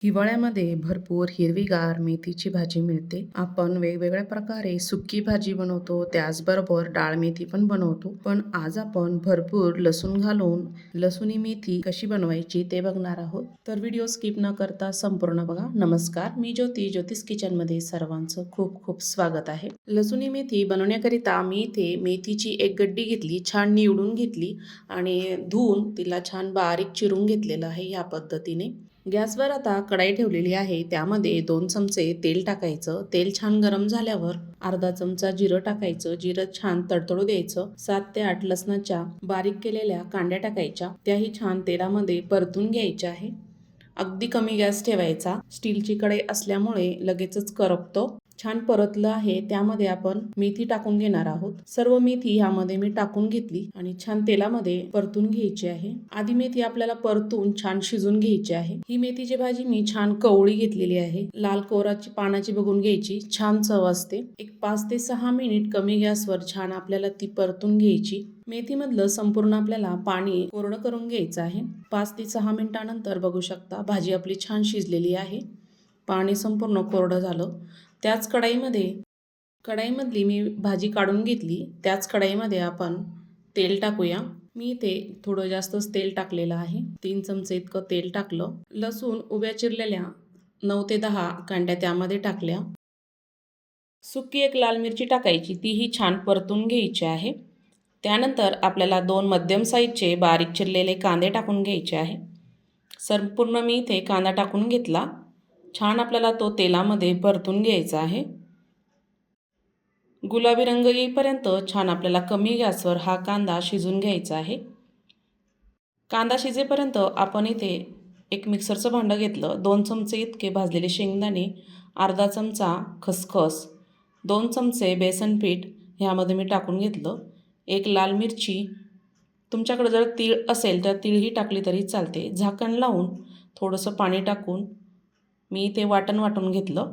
हिवाळ्यामध्ये भरपूर हिरवीगार मेथीची भाजी मिळते. आपण वेगवेगळ्या प्रकारे सुकी भाजी बनवतो, त्याचबरोबर डाळ मेथी पण बनवतो. पण आज आपण भरपूर लसूण घालून लसुणी मेथी कशी बनवायची ते बघणार आहोत. तर व्हिडिओ स्किप न करता संपूर्ण बघा. नमस्कार, मी ज्योतिष किचनमध्ये सर्वांचं खूप खूप स्वागत आहे. लसुणी मेथी बनवण्याकरिता मी इथे मेथीची एक गड्डी घेतली, छान निवडून घेतली आणि धुवून तिला छान बारीक चिरून घेतलेलं आहे. या पद्धतीने गॅसवर आता कढाई ठेवलेली आहे. त्यामध्ये 2 चमचे तेल टाकायचं. तेल छान गरम झाल्यावर अर्धा चमचा जिरं टाकायचं. जिरं छान तडतडू द्यायचं. 7 ते 8 लसणाच्या बारीक केलेल्या कांड्या टाकायच्या. त्याही छान तेलामध्ये परतून घ्यायच्या आहे. अगदी कमी गॅस ठेवायचा. स्टीलची कढई असल्यामुळे लगेचच करपतो. छान परतलं आहे. त्यामध्ये आपण मेथी टाकून घेणार आहोत. सर्व मेथी ह्यामध्ये मी टाकून घेतली आणि छान तेलामध्ये परतून घ्यायची आहे. आधी मेथी आपल्याला परतून छान शिजून घ्यायची आहे. ही मेथीची भाजी मी छान कवळी घेतलेली आहे. लाल कोराची पानाची बघून घ्यायची, छान चव असते. एक 5 ते 6 मिनिट कमी गॅसवर छान आपल्याला ती परतून घ्यायची. मेथीमधलं संपूर्ण आपल्याला पाणी कोरडं करून घ्यायचं आहे. 5 ते 6 मिनिटानंतर बघू शकता भाजी आपली छान शिजलेली आहे. पाणी संपूर्ण कोरडं झालं. त्याच कढाईमधली मी भाजी काढून घेतली. त्याच कढाईमध्ये आपण तेल टाकूया. मी इथे थोडं जास्तच तेल टाकलेलं आहे. 3 चमचे इतकं तेल टाकलं. लसूण उभ्या चिरलेल्या 9 ते 10 कांड्या त्यामध्ये टाकल्या. सुकी एक लाल मिरची टाकायची, तीही छान परतून घ्यायची आहे. त्यानंतर आपल्याला 2 मध्यम साईजचे बारीक चिरलेले कांदे टाकून घ्यायचे आहे. संपूर्ण मी इथे कांदा टाकून घेतला. छान आपल्याला तो तेलामध्ये परतून घ्यायचा आहे. गुलाबी रंग येईपर्यंत छान आपल्याला कमी गॅसवर हा कांदा शिजून घ्यायचा आहे. कांदा शिजेपर्यंत आपण इथे एक मिक्सरचं भांडं घेतलं. 2 चमचे इतके भाजलेले शेंगदाणे, अर्धा चमचा खसखस, 2 चमचे बेसन पीठ ह्यामध्ये मी टाकून घेतलं. एक लाल मिरची, तुमच्याकडे जर तीळ असेल तर तीळही टाकली तरी चालते. झाकण लावून थोडंसं पाणी टाकून मी इथे वाटून घेतलं.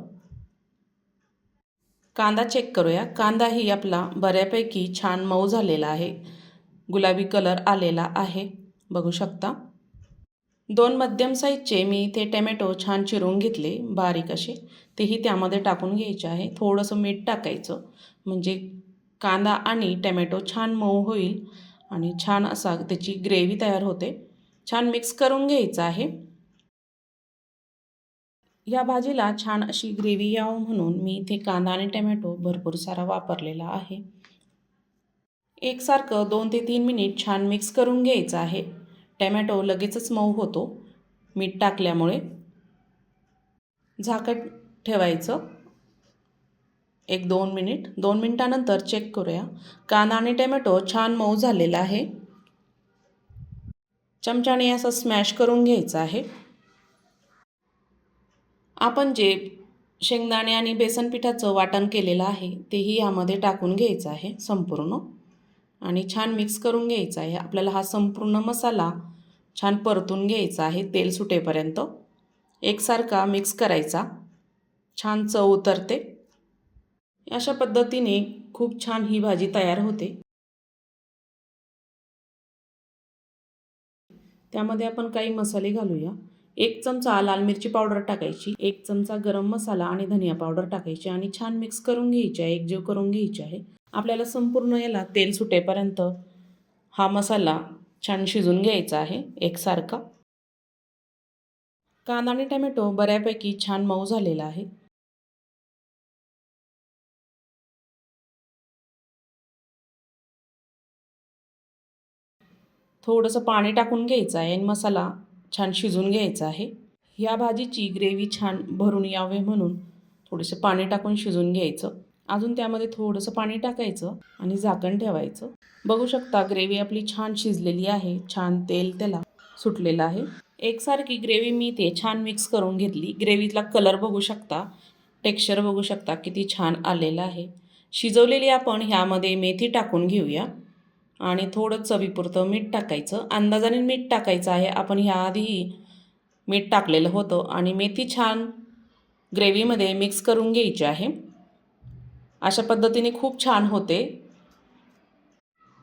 कांदा चेक करूया. कांदाही आपला बऱ्यापैकी छान मऊ झालेला आहे. गुलाबी कलर आलेला आहे, बघू शकता. 2 मध्यम साईजचे मी इथे टमॅटो छान चिरून घेतले बारीक असे, तेही त्यामध्ये टाकून घ्यायचे आहे. थोडंसं मीठ टाकायचं म्हणजे कांदा आणि टमॅटो छान मऊ होईल आणि छान असा त्याची ग्रेव्ही तयार होते. छान मिक्स करून घ्यायचं आहे. या भाजीला छान अशी ग्रेव्ही यावं म्हणून मी इथे कांदा आणि टमॅटो भरपूर सारा वापरलेला आहे. एकसारखं 2 ते 3 मिनिट छान मिक्स करून घ्यायचं आहे. टमॅटो लगेचच मऊ होतो मीठ टाकल्यामुळे. झाकण ठेवायचं 1-2 मिनिट. 2 मिनिटानंतर चेक करूया. कांदा आणि टमॅटो छान मऊ झालेला आहे. चमच्याने असं स्मॅश करून घ्यायचं आहे. आपण जे शेंगदाणे आणि बेसन पिठाचं वाटण केलेलं आहे तेही यामध्ये टाकून घ्यायचं आहे संपूर्ण आणि छान मिक्स करून घ्यायचं आहे. आपल्याला हा संपूर्ण मसाला छान परतून घ्यायचा आहे तेल सुटेपर्यंत. एकसारखा मिक्स करायचा, छान चव उतरते. अशा पद्धतीने खूप छान ही भाजी तयार होते. त्यामध्ये आपण काही मसाले घालूया. 1 चमचा लाल मिरची पावडर टाकायची, 1 चमचा गरम मसाला आणि धनिया पावडर टाकायची आणि छान मिक्स करून घ्यायची आहे, एकजीव करून घ्यायची आहे. आपल्याला संपूर्ण याला तेल सुटेपर्यंत हा मसाला छान शिजून घ्यायचा आहे एकसारखा. कांदा आणि टमॅटो बऱ्यापैकी छान मऊ झालेला आहे. थोडंसं पाणी टाकून घ्यायचं आहे आणि मसाला छान शिजून घ्यायचा आहे. या भाजीची ग्रेव्ही छान भरून यावे म्हणून थोडेसे पाणी टाकून शिजून घ्यायचं. अजून त्यामध्ये थोडंसं पाणी टाकायचं आणि झाकण ठेवायचं. बघू शकता ग्रेव्ही आपली छान शिजलेली आहे. छान तेल त्याला सुटलेलं आहे. एकसारखी ग्रेव्ही मी ते छान मिक्स करून घेतली. ग्रेव्हीतला कलर बघू शकता, टेक्स्चर बघू शकता किती छान आलेलं आहे. शिजवलेली आपण ह्यामध्ये मेथी टाकून घेऊया आणि थोडं चवीपुरतं मीठ टाकायचं. अंदाजाने मीठ टाकायचं आहे. आपण ह्याआधीही मीठ टाकलेलं होतं आणि मेथी छान ग्रेव्हीमध्ये मिक्स करून घ्यायची आहे. अशा पद्धतीने खूप छान होते.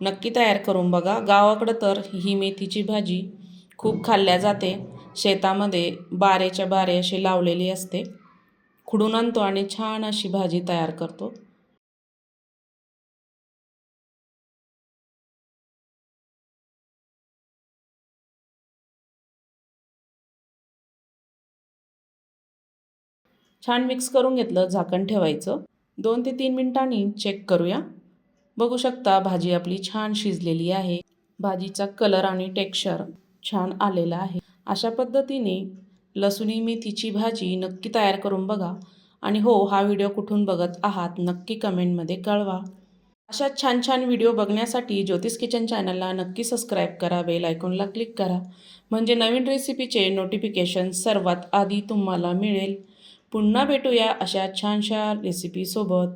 नक्की तयार करून बघा. गावाकडं तर ही मेथीची भाजी खूप खाल्ल्या जाते. शेतामध्ये बारेच्या बारे अशी लावलेली असते. खुडून आणतो आणि छान अशी भाजी तयार करतो. छान मिक्स करून घेतलं, झाकण ठेवायचं. 2 ते 3 मिनिटांनी चेक करूया. बघू शकता भाजी आपली छान शिजलेली आहे. भाजीचा कलर आणि टेक्स्चर छान आलेला आहे. अशा पद्धतीने लसुणी मेथीची भाजी नक्की तयार करून बघा. आणि हो, हा व्हिडिओ कुठून बघत आहात नक्की कमेंटमध्ये कळवा. अशा छान छान व्हिडिओ बघण्यासाठी ज्योतिष किचन चॅनलला नक्की सबस्क्राईब करा, बेल आयकॉनला क्लिक करा, म्हणजे नवीन रेसिपीचे नोटिफिकेशन सर्वात आधी तुम्हाला मिळेल. पुन्हा भेटूया अशा छानशा रेसिपीसोबत.